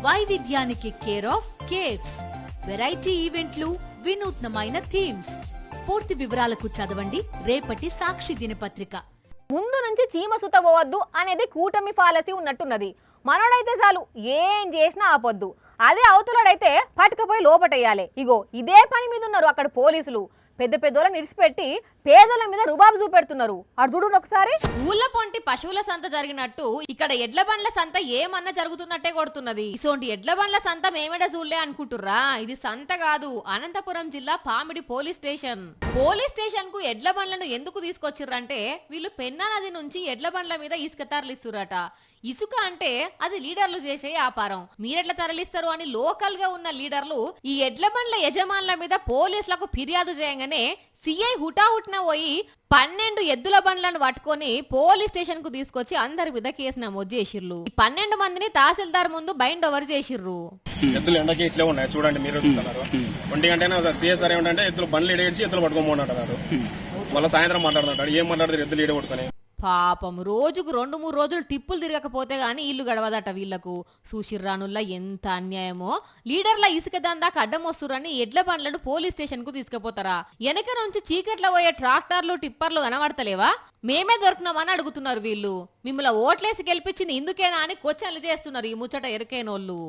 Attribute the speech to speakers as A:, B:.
A: వైవిధ్యానికి care of caves, variety ఈవెంట్లు, వినూత్నమైన థీమ్స్. పూర్తి వివరాలకు చదవండి రేపటి సాక్షి దినపత్రిక.
B: ముందు నుంచి చీమ సుత పోవద్దు అనేది కూటమి ఫాలసీ ఉన్నట్టున్నది. మనోడైతే చాలు ఏం చేసినా ఆపొద్దు, అదే అవతలడైతే పట్టుకపోయి లోపటేయాలి. ఇగో ఇదే పని మీద ఉన్నారు అక్కడ పోలీసులు. పెద్ద పెద్దోళ్ళని ఇడిచిపెట్టి పేదల మీద రుబాబు చూపెడుతున్నారు. అటు చూడండి ఒకసారి.
C: ఊళ్ళ పొంటి పశువుల సంత జరిగినట్టు ఇక్కడ ఎడ్ల బండ్ల సంత ఏమన్నా జరుగుతున్నట్టే కొడుతున్నది. ఇసోంటి ఎడ్ల బండ్ల సంత మేమేడ చూడలే అనుకుంటుర్రా? ఇది సంత కాదు, అనంతపురం జిల్లా Pamidi police station. Police station కు ఎడ్ల బండ్లను ఎందుకు తీసుకొచ్చిర్రంటే వీళ్ళు పెన్నా నది నుంచి ఎడ్ల బండ్ల మీద ఇసుక తరలిస్తురట. ఇసుక అంటే అది లీడర్లు చేసే వ్యాపారం. మీరెట్లా తరలిస్తారు అని లోకల్ గా ఉన్న లీడర్లు ఈ ఎడ్ల బండ్ల యజమానుల మీద పోలీసులకు ఫిర్యాదు చేయగానే సిఐ హుటాహుట్న పోయి 12 ఎద్దుల బండ్లను పట్టుకొని పోలీస్ స్టేషన్ కు తీసుకొచ్చి అందరి మీద కేసు నమోదు చేసిర్రు. ఈ 12 మందిని తహసీల్దార్ ముందు బైండ్ ఓవర్ చేసిర్రు.
D: ఎద్దులు ఎండకి ఇట్లే ఉన్నాయి చూడండి, మీరు చూస్తున్నారు. 1 గంటైనా సిఎస్ఆర్ ఏమంటే ఎద్దులు బండ్లు ఇడేసి ఎద్దులు పట్టుకోమంటారు. మళ్ళీ సాయంత్రం మాట్లాడుతుంటాడు, ఏం మాట్లాడతారు ఎద్దులు ఈడ పట్టుకొని.
C: పాపం రోజుకు 2-3 రోజులు టిప్పులు తిరగకపోతే గానీ ఇల్లు గడవదట వీళ్లకు. సూషిర్రానుల్లా ఎంత అన్యాయమో. లీడర్ల ఇసుక దందాకు అడ్డం వస్తురని ఎడ్ల బండ్లను పోలీస్ స్టేషన్ కు తీసుకుపోతారా? వెనక నుంచి చీకట్లో పోయే ట్రాక్టర్లు టిప్పర్లు కనబడతలేవా? మేమే దొరికినామని అడుగుతున్నారు వీళ్ళు. మిమ్మల్ని ఓట్లేసి గెలిపించింది ఇందుకేనా అని క్వశ్చన్లు చేస్తున్నారు ఈ ముచ్చట ఎరికైనోళ్ళు.